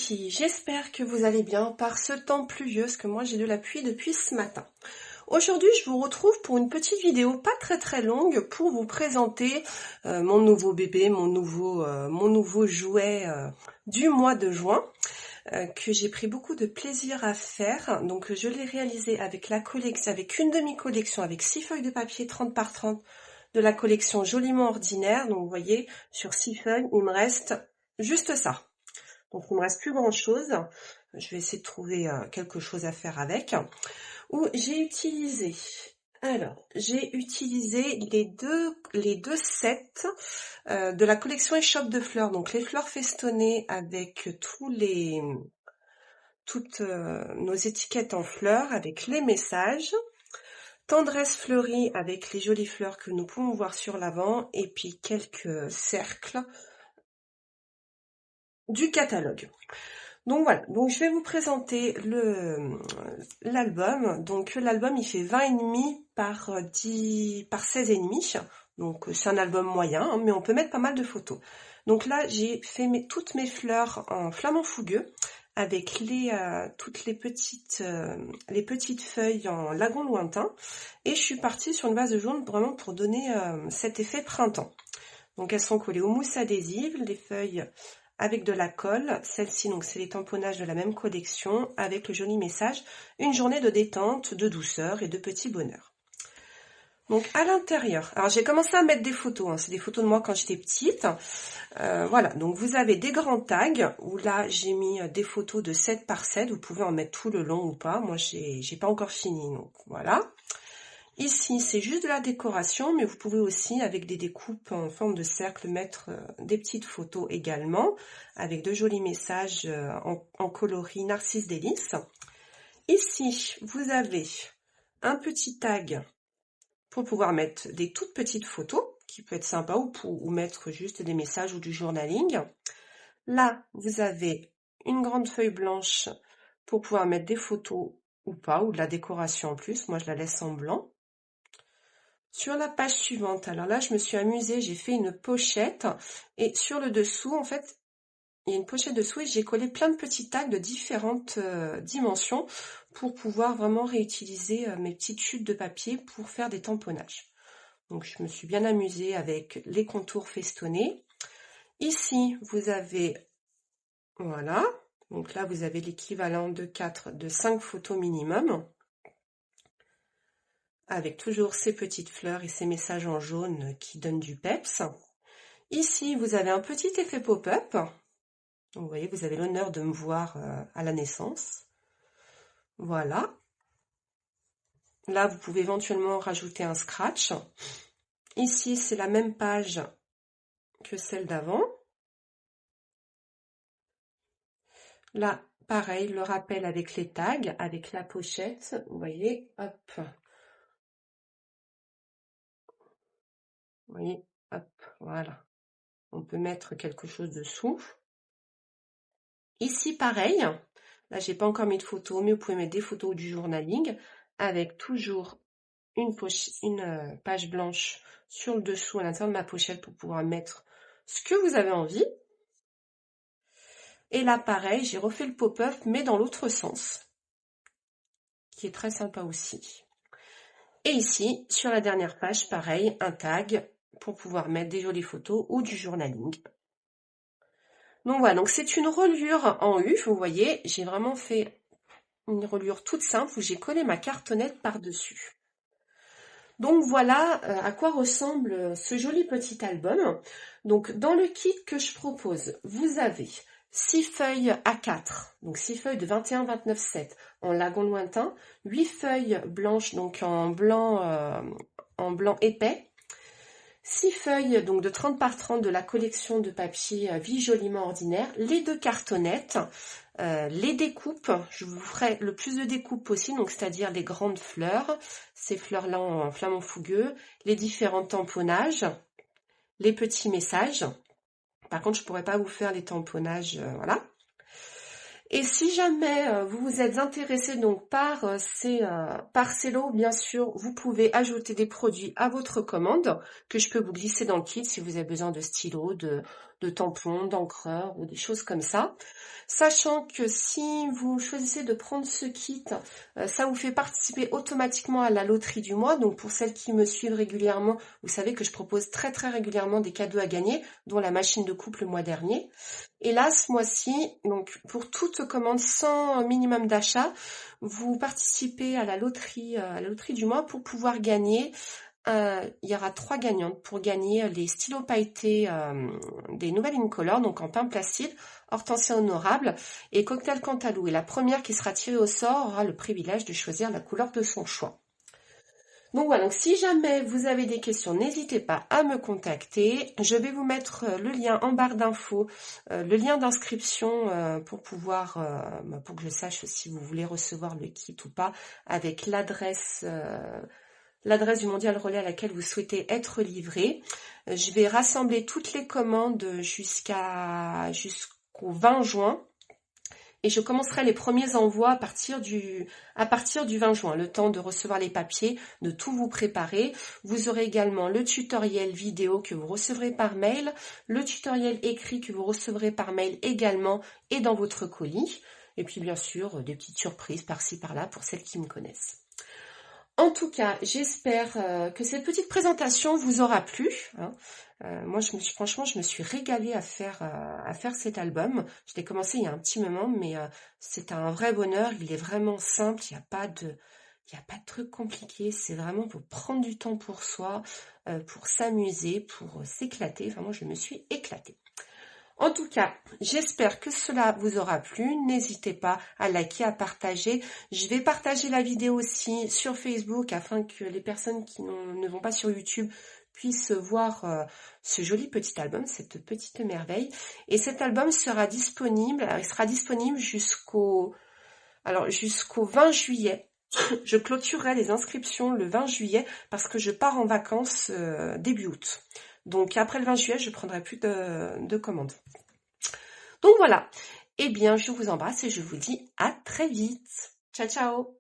filles, j'espère que vous allez bien par ce temps pluvieux, parce que moi j'ai de la pluie depuis ce matin. Aujourd'hui, je vous retrouve pour une petite vidéo pas très longue pour vous présenter mon nouveau bébé, mon nouveau jouet du mois de juin, que j'ai pris beaucoup de plaisir à faire. Donc je l'ai réalisé avec la collection, avec une demi-collection, avec 6 feuilles de papier 30 par 30 de la collection Joliment Ordinaire. Donc vous voyez, sur 6 feuilles, il me reste juste ça. Donc il me reste plus grand chose. Je vais essayer de trouver quelque chose à faire avec. Où j'ai utilisé les deux sets de la collection Échoppe de fleurs. Donc les fleurs festonnées avec toutes nos étiquettes en fleurs avec les messages. Tendresse fleurie avec les jolies fleurs que nous pouvons voir sur l'avant. Et puis quelques cercles du catalogue. Donc voilà, donc je vais vous présenter l'album. Donc l'album il fait 20,5 par 16,5. Donc c'est un album moyen, hein, mais on peut mettre pas mal de photos. Donc là j'ai fait toutes mes fleurs en flamant fougueux avec toutes les petites feuilles en lagon lointain. Et je suis partie sur une base de jaune vraiment pour donner cet effet printemps. Donc elles sont collées aux mousses adhésives, les feuilles avec de la colle. Celle-ci, donc c'est les tamponnages de la même collection avec le joli message « Une journée de détente, de douceur et de petit bonheur ». Donc à l'intérieur, alors j'ai commencé à mettre des photos, hein, c'est des photos de moi quand j'étais petite. Voilà, donc vous avez des grands tags où là j'ai mis des photos de 7 par 7, vous pouvez en mettre tout le long ou pas, moi j'ai pas encore fini, donc voilà. Ici, c'est juste de la décoration, mais vous pouvez aussi, avec des découpes en forme de cercle, mettre des petites photos également, avec de jolis messages en coloris Narcisse Délice. Ici, vous avez un petit tag pour pouvoir mettre des toutes petites photos, qui peut être sympa, ou mettre juste des messages ou du journaling. Là, vous avez une grande feuille blanche pour pouvoir mettre des photos ou pas, ou de la décoration en plus. Moi, je la laisse en blanc. Sur la page suivante, alors là je me suis amusée, j'ai fait une pochette et sur le dessous en fait il y a une pochette dessous et j'ai collé plein de petits tags de différentes dimensions pour pouvoir vraiment réutiliser mes petites chutes de papier pour faire des tamponnages. Donc je me suis bien amusée avec les contours festonnés. Ici vous avez, voilà, donc là vous avez l'équivalent de 5 photos minimum, avec toujours ces petites fleurs et ces messages en jaune qui donnent du peps. Ici, vous avez un petit effet pop-up. Vous voyez, vous avez l'honneur de me voir à la naissance. Voilà. Là, vous pouvez éventuellement rajouter un scratch. Ici, c'est la même page que celle d'avant. Là, pareil, le rappel avec les tags, avec la pochette. Vous voyez, hop. Vous voyez, hop, voilà. On peut mettre quelque chose dessous. Ici, pareil. Là, j'ai pas encore mis de photos, mais vous pouvez mettre des photos du journaling avec toujours une page blanche sur le dessous à l'intérieur de ma pochette pour pouvoir mettre ce que vous avez envie. Et là, pareil, j'ai refait le pop-up, mais dans l'autre sens, qui est très sympa aussi. Et ici, sur la dernière page, pareil, un tag pour pouvoir mettre des jolies photos ou du journaling. Donc voilà, donc c'est une reliure en U, vous voyez, j'ai vraiment fait une reliure toute simple où j'ai collé ma cartonnette par-dessus. Donc voilà à quoi ressemble ce joli petit album. Donc dans le kit que je propose, vous avez 6 feuilles A4, donc 6 feuilles de 21, 29, 7 en lagon lointain, 8 feuilles blanches donc en blanc épais, 6 feuilles donc de 30 par 30 de la collection de papier Vie Joliment Ordinaire, les 2 cartonnettes, les découpes, je vous ferai le plus de découpes possible, donc c'est-à-dire les grandes fleurs, ces fleurs-là en flamant fougueux, les différents tamponnages, les petits messages. Par contre, je pourrais pas vous faire les tamponnages, voilà. Et si jamais vous vous êtes intéressé donc par ces lots, bien sûr, vous pouvez ajouter des produits à votre commande que je peux vous glisser dans le kit si vous avez besoin de stylos, de tampons, d'encreurs ou des choses comme ça. Sachant que si vous choisissez de prendre ce kit, ça vous fait participer automatiquement à la loterie du mois. Donc pour celles qui me suivent régulièrement, vous savez que je propose très très régulièrement des cadeaux à gagner, dont la machine de coupe le mois dernier. Et là, ce mois-ci, donc pour toute commande sans minimum d'achat, vous participez à la loterie du mois pour pouvoir gagner. Il y aura 3 gagnantes pour gagner les stylos pailletés des Nouvelles Incolor, donc en pain plastique, Hortensia Honorable et Cocktail Cantalou. Et la première qui sera tirée au sort aura le privilège de choisir la couleur de son choix. Donc voilà, donc si jamais vous avez des questions, n'hésitez pas à me contacter. Je vais vous mettre le lien en barre d'infos, le lien d'inscription pour pour que je sache si vous voulez recevoir le kit ou pas, avec l'adresse du Mondial Relais à laquelle vous souhaitez être livré. Je vais rassembler toutes les commandes jusqu'au 20 juin. Et je commencerai les premiers envois à partir du 20 juin, le temps de recevoir les papiers, de tout vous préparer. Vous aurez également le tutoriel vidéo que vous recevrez par mail, le tutoriel écrit que vous recevrez par mail également et dans votre colis. Et puis bien sûr, des petites surprises par-ci par-là pour celles qui me connaissent. En tout cas, j'espère que cette petite présentation vous aura plu. Moi, franchement, je me suis régalée à faire cet album. Je l'ai commencé il y a un petit moment, mais c'est un vrai bonheur. Il est vraiment simple. Il n'y a pas de truc compliqué. C'est vraiment pour prendre du temps pour soi, pour s'amuser, pour s'éclater. Enfin, moi, je me suis éclatée. En tout cas, j'espère que cela vous aura plu. N'hésitez pas à liker, à partager. Je vais partager la vidéo aussi sur Facebook afin que les personnes qui ne vont pas sur YouTube puissent voir ce joli petit album, cette petite merveille. Et cet album sera disponible, il sera disponible jusqu'au 20 juillet. Je clôturerai les inscriptions le 20 juillet parce que je pars en vacances début août. Donc après le 20 juillet, je ne prendrai plus de commandes. Donc voilà. Eh bien, je vous embrasse et je vous dis à très vite. Ciao, ciao!